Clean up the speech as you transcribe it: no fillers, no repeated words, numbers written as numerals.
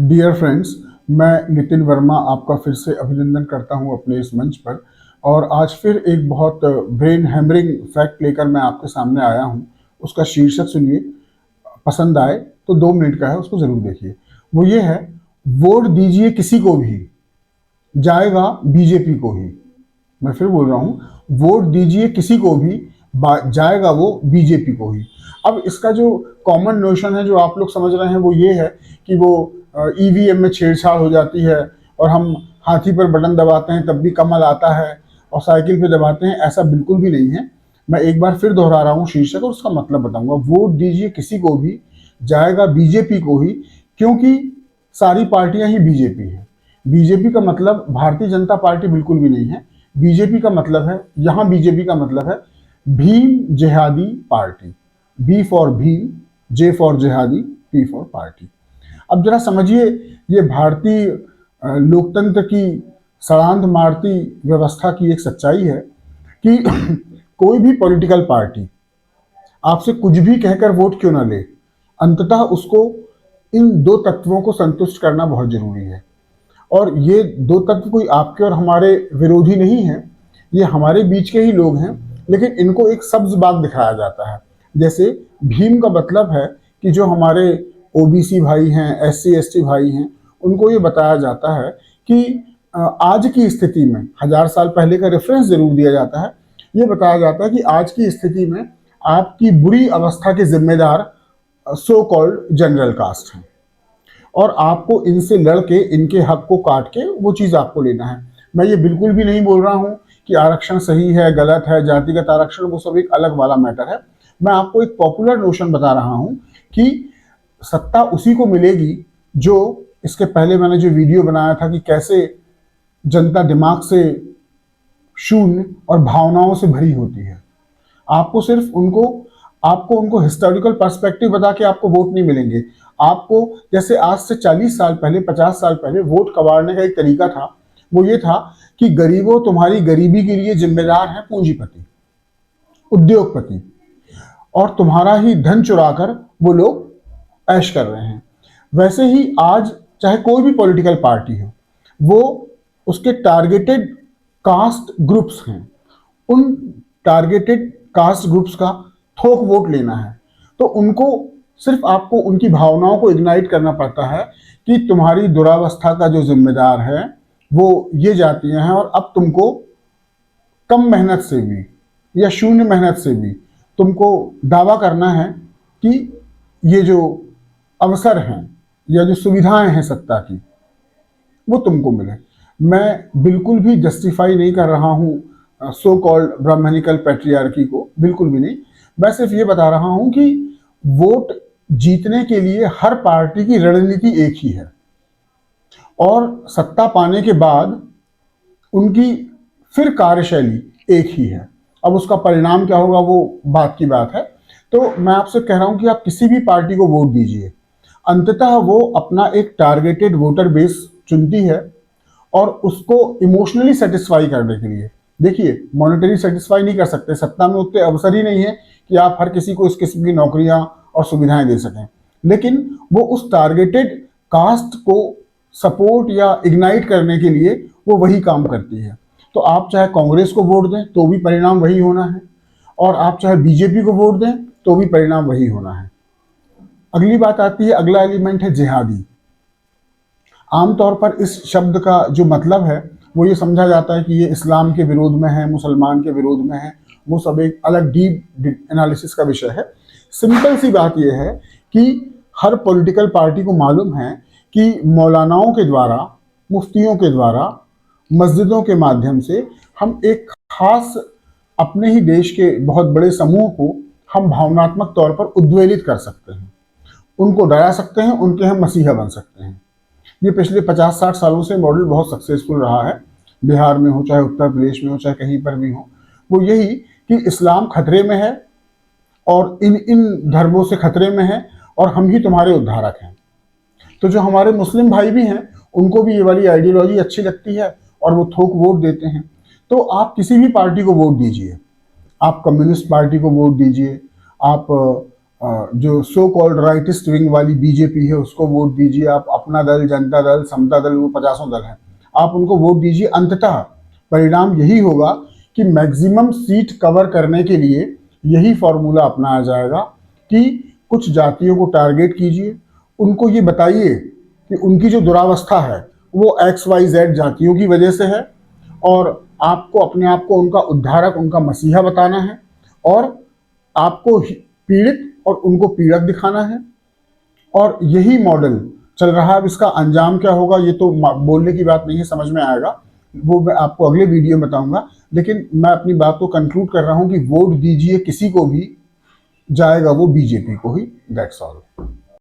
Dear friends, मैं नितिन वर्मा आपका फिर से अभिनंदन करता हूं अपने इस मंच पर। और आज फिर एक बहुत ब्रेन हैमरिंग फैक्ट लेकर मैं आपके सामने आया हूं। उसका शीर्षक सुनिए, पसंद आए तो 2 मिनट का है, उसको ज़रूर देखिए। वो ये है, वोट दीजिए किसी को भी, जाएगा बीजेपी को ही। मैं फिर बोल रहा हूँ, वोट दीजिए किसी को भी, जाएगा वो बीजेपी को ही। अब इसका जो कॉमन नोशन है जो आप लोग समझ रहे हैं वो ये है कि वो ईवीएम में छेड़छाड़ हो जाती है और हम हाथी पर बटन दबाते हैं तब भी कमल आता है और साइकिल पे दबाते हैं। ऐसा बिल्कुल भी नहीं है। मैं एक बार फिर दोहरा रहा हूँ शीर्षक और उसका मतलब बताऊंगा। वोट दीजिए किसी को भी, जाएगा बीजेपी को ही, क्योंकि सारी पार्टियां ही बीजेपी हैं। बीजेपी का मतलब भारतीय जनता पार्टी बिल्कुल भी नहीं है। बीजेपी का मतलब है, यहाँ बीजेपी का मतलब है भीम जिहादी party. B for Bhim, J for जिहादी, पी फॉर पार्टी। अब जरा समझिए, ये भारतीय लोकतंत्र की सड़ांध मारती व्यवस्था की एक सच्चाई है कि कोई भी पॉलिटिकल पार्टी आपसे कुछ भी कहकर वोट क्यों ना ले, अंततः उसको इन दो तत्वों को संतुष्ट करना बहुत जरूरी है। और ये दो तत्व कोई आपके और हमारे विरोधी नहीं है, ये हमारे बीच के ही लोग हैं, लेकिन इनको एक सब्ज बाग दिखाया जाता है। जैसे भीम का मतलब है कि जो हमारे ओबीसी भाई हैं, एससी एसटी भाई हैं, उनको ये बताया जाता है कि आज की स्थिति में, 1000 साल पहले का रेफरेंस जरूर दिया जाता है, ये बताया जाता है कि आज की स्थिति में आपकी बुरी अवस्था के जिम्मेदार सो कॉल्ड जनरल कास्ट हैं और आपको इनसे लड़के इनके हक को काट के वो चीज़ आपको लेना है। मैं ये बिल्कुल भी नहीं बोल रहा हूँ कि आरक्षण सही है गलत है, जातिगत आरक्षण वो सब एक अलग वाला मैटर है। मैं आपको एक पॉपुलर नोशन बता रहा हूँ कि सत्ता उसी को मिलेगी जो, इसके पहले मैंने जो वीडियो बनाया था कि कैसे जनता दिमाग से शून्य और भावनाओं से भरी होती है। आपको सिर्फ उनको हिस्टोरिकल पर्सपेक्टिव बता के आपको वोट नहीं मिलेंगे। आपको, जैसे आज से 40 साल पहले, 50 साल पहले वोट कबाड़ने का एक तरीका था, वो ये था कि गरीबों, तुम्हारी गरीबी के लिए जिम्मेदार है पूंजीपति, उद्योगपति, और तुम्हारा ही धन चुराकर वो लोग ऐश कर रहे हैं। वैसे ही आज चाहे कोई भी पॉलिटिकल पार्टी हो, वो उसके टारगेटेड कास्ट ग्रुप्स हैं, उन टारगेटेड कास्ट ग्रुप्स का थोक वोट लेना है। तो उनको सिर्फ आपको उनकी भावनाओं को इग्नाइट करना पड़ता है कि तुम्हारी दुरावस्था का जो जिम्मेदार है वो ये जातियां हैं और अब तुमको कम मेहनत से भी या शून्य मेहनत से भी तुमको दावा करना है कि ये जो अवसर हैं या जो सुविधाएं हैं सत्ता की, वो तुमको मिले। मैं बिल्कुल भी जस्टिफाई नहीं कर रहा हूँ सो कॉल्ड ब्राह्मणिकल पैट्रियार्की को, बिल्कुल भी नहीं। मैं सिर्फ ये बता रहा हूँ कि वोट जीतने के लिए हर पार्टी की रणनीति एक ही है और सत्ता पाने के बाद उनकी फिर कार्यशैली एक ही है। अब उसका परिणाम क्या होगा वो बात की बात है। तो मैं आपसे कह रहा हूं कि आप किसी भी पार्टी को वोट दीजिए, अंततः वो अपना एक टारगेटेड वोटर बेस चुनती है और उसको इमोशनली सेटिस्फाई करने के लिए, देखिए मॉनेटरी सेटिस्फाई नहीं कर सकते, सत्ता में उतने अवसर ही नहीं है कि आप हर किसी को इस किस्म की नौकरियां और सुविधाएं दे सकें, लेकिन वो उस टारगेटेड कास्ट को सपोर्ट या इग्नाइट करने के लिए वो वही काम करती है। तो आप चाहे कांग्रेस को वोट दें तो भी परिणाम वही होना है और आप चाहे बीजेपी को वोट दें तो भी परिणाम वही होना है। अगली बात आती है, अगला एलिमेंट है जिहादी। आमतौर पर इस शब्द का जो मतलब है वो ये समझा जाता है कि ये इस्लाम के विरोध में है, मुसलमान के विरोध में है, वो सब एक अलग डीप एनालिसिस का विषय है। सिंपल सी बात यह है कि हर पॉलिटिकल पार्टी को मालूम है कि मौलानाओं के द्वारा, मुफ्तियों के द्वारा, मस्जिदों के माध्यम से हम एक खास अपने ही देश के बहुत बड़े समूह को हम भावनात्मक तौर पर उद्वेलित कर सकते हैं, उनको डरा सकते हैं, उनके हम मसीहा बन सकते हैं। ये पिछले 50-60 सालों से मॉडल बहुत सक्सेसफुल रहा है, बिहार में हो, चाहे उत्तर प्रदेश में हो, चाहे कहीं पर भी हो। वो यही कि इस्लाम खतरे में है और इन इन धर्मों से खतरे में है और हम ही तुम्हारे उद्धारक हैं। तो जो हमारे मुस्लिम भाई भी हैं उनको भी ये वाली आइडियोलॉजी अच्छी लगती है और वो थोक वोट देते हैं। तो आप किसी भी पार्टी को वोट दीजिए, आप कम्युनिस्ट पार्टी को वोट दीजिए, आप जो सो कॉल्ड राइटिस्ट विंग वाली बीजेपी है उसको वोट दीजिए, आप अपना दल, जनता दल, समता दल, वो पचासों दल हैं, आप उनको वोट दीजिए। अंततः परिणाम यही होगा कि मैक्सिमम सीट कवर करने के लिए यही फॉर्मूला अपनाया जाएगा कि कुछ जातियों को टारगेट कीजिए, उनको ये बताइए कि उनकी जो दुरावस्था है वो XYZ जातियों की वजह से है, और आपको अपने आप को उनका उद्धारक, उनका मसीहा बताना है, और आपको पीड़ित और उनको पीड़क दिखाना है। और यही मॉडल चल रहा है। अब इसका अंजाम क्या होगा ये तो बोलने की बात नहीं है, समझ में आएगा, वो मैं आपको अगले वीडियो में बताऊंगा। लेकिन मैं अपनी बात को कंक्लूड कर रहा हूं कि वोट दीजिए किसी को भी, जाएगा वो बीजेपी को ही। That's all.